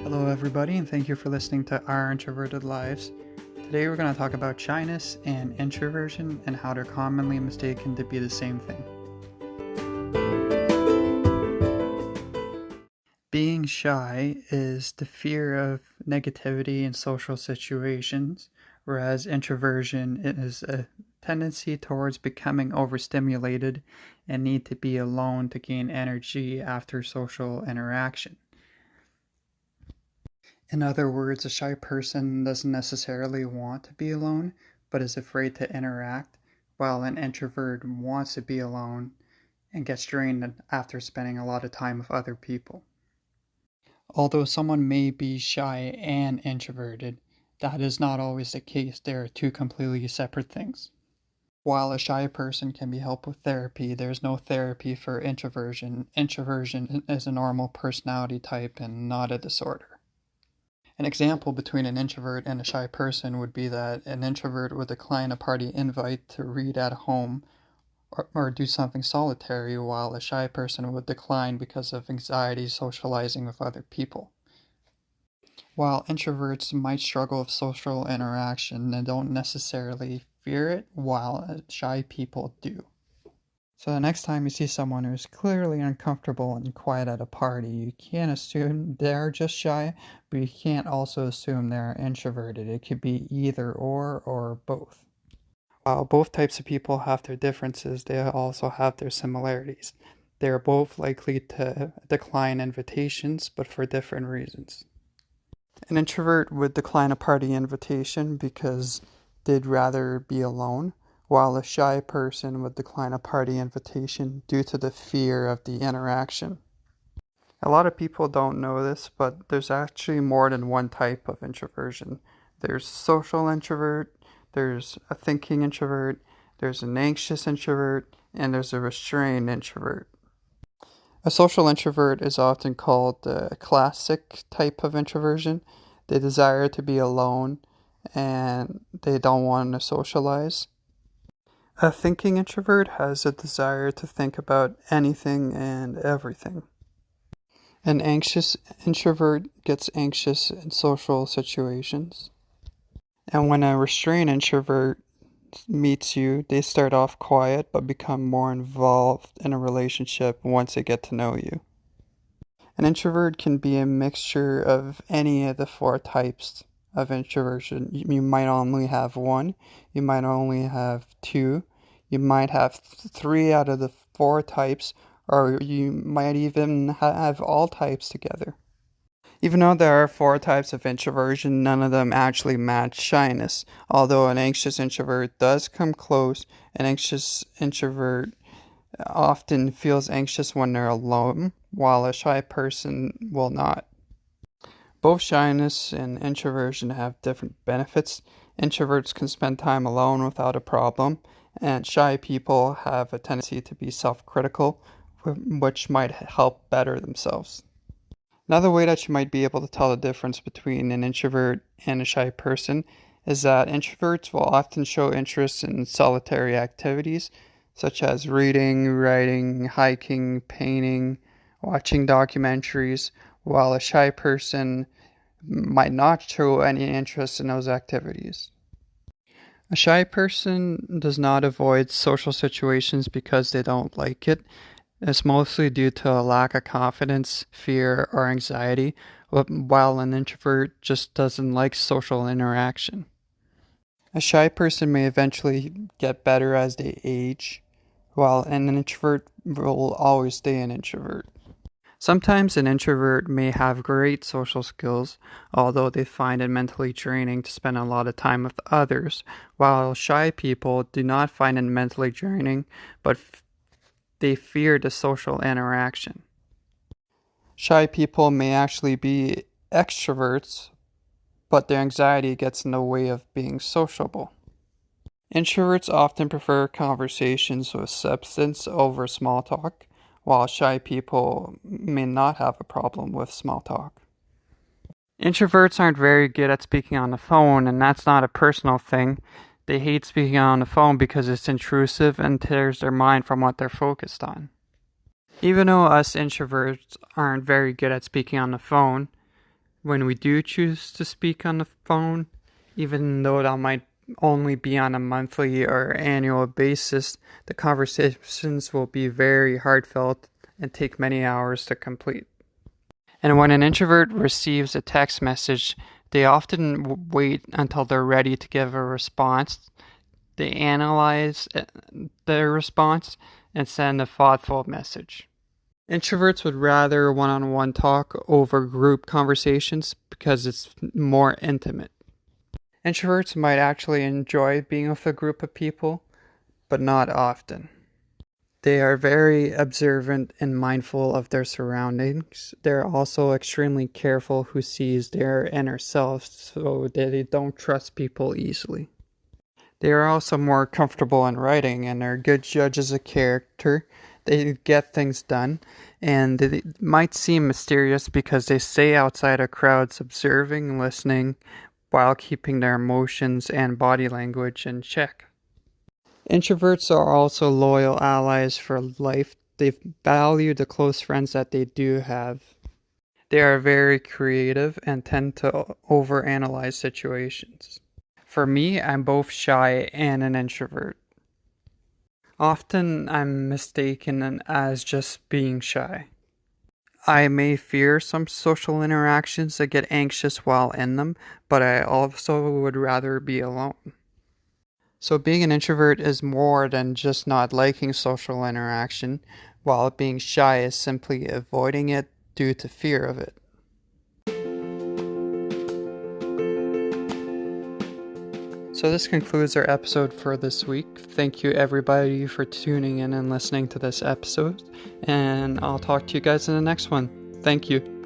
Hello everybody, and thank you for listening to Our Introverted Lives. Today we're going to talk about shyness and introversion and how they're commonly mistaken to be the same thing. Being shy is the fear of negativity in social situations, whereas introversion is a tendency towards becoming overstimulated and need to be alone to gain energy after social interaction. In other words, a shy person doesn't necessarily want to be alone, but is afraid to interact, while an introvert wants to be alone and gets drained after spending a lot of time with other people. Although someone may be shy and introverted, that is not always the case. They are two completely separate things. While a shy person can be helped with therapy, there's no therapy for introversion. Introversion is a normal personality type and not a disorder. An example between an introvert and a shy person would be that an introvert would decline a party invite to read at home or do something solitary, while a shy person would decline because of anxiety socializing with other people. While introverts might struggle with social interaction, they don't necessarily fear it, while shy people do. So the next time you see someone who's clearly uncomfortable and quiet at a party, you can't assume they're just shy, but you can't also assume they're introverted. It could be either or both. While both types of people have their differences, they also have their similarities. They are both likely to decline invitations, but for different reasons. An introvert would decline a party invitation because they'd rather be alone, while a shy person would decline a party invitation due to the fear of the interaction. A lot of people don't know this, but there's actually more than one type of introversion. There's social introvert, there's a thinking introvert, there's an anxious introvert, and there's a restrained introvert. A social introvert is often called the classic type of introversion. They desire to be alone and they don't want to socialize. A thinking introvert has a desire to think about anything and everything. An anxious introvert gets anxious in social situations. And when a restrained introvert meets you, they start off quiet but become more involved in a relationship once they get to know you. An introvert can be a mixture of any of the four types of introversion. You might only have one, you might only have two, you might have three out of the four types, or you might even have all types together. Even though there are four types of introversion, none of them actually match shyness. Although an anxious introvert does come close, an anxious introvert often feels anxious when they're alone, while a shy person will not. Both shyness and introversion have different benefits. Introverts can spend time alone without a problem, and shy people have a tendency to be self-critical, which might help better themselves. Another way that you might be able to tell the difference between an introvert and a shy person is that introverts will often show interest in solitary activities, such as reading, writing, hiking, painting, watching documentaries, while a shy person might not show any interest in those activities. A shy person does not avoid social situations because they don't like it. It's mostly due to a lack of confidence, fear, or anxiety, while an introvert just doesn't like social interaction. A shy person may eventually get better as they age, while an introvert will always stay an introvert. Sometimes an introvert may have great social skills, although they find it mentally draining to spend a lot of time with others, while shy people do not find it mentally draining, but they fear the social interaction. Shy people may actually be extroverts, but their anxiety gets in the way of being sociable. Introverts often prefer conversations with substance over small talk, while shy people may not have a problem with small talk. Introverts aren't very good at speaking on the phone, and that's not a personal thing. They hate speaking on the phone because it's intrusive and tears their mind from what they're focused on. Even though us introverts aren't very good at speaking on the phone, When we do choose to speak on the phone, even though that might only be on a monthly or annual basis, the conversations will be very heartfelt and take many hours to complete. And when an introvert receives a text message, they often wait until they're ready to give a response. They analyze their response and send a thoughtful message. Introverts would rather one-on-one talk over group conversations because it's more intimate. Introverts might actually enjoy being with a group of people, but not often. They are very observant and mindful of their surroundings. They're also extremely careful who sees their inner selves, so they don't trust people easily. They are also more comfortable in writing and are good judges of character. They get things done, and they might seem mysterious because they stay outside of crowds observing, listening, while keeping their emotions and body language in check. Introverts are also loyal allies for life. They value the close friends that they do have. They are very creative and tend to overanalyze situations. For me, I'm both shy and an introvert. Often I'm mistaken as just being shy. I may fear some social interactions and get anxious while in them, but I also would rather be alone. So being an introvert is more than just not liking social interaction, while being shy is simply avoiding it due to fear of it. So this concludes our episode for this week. Thank you everybody for tuning in and listening to this episode, and I'll talk to you guys in the next one. Thank you.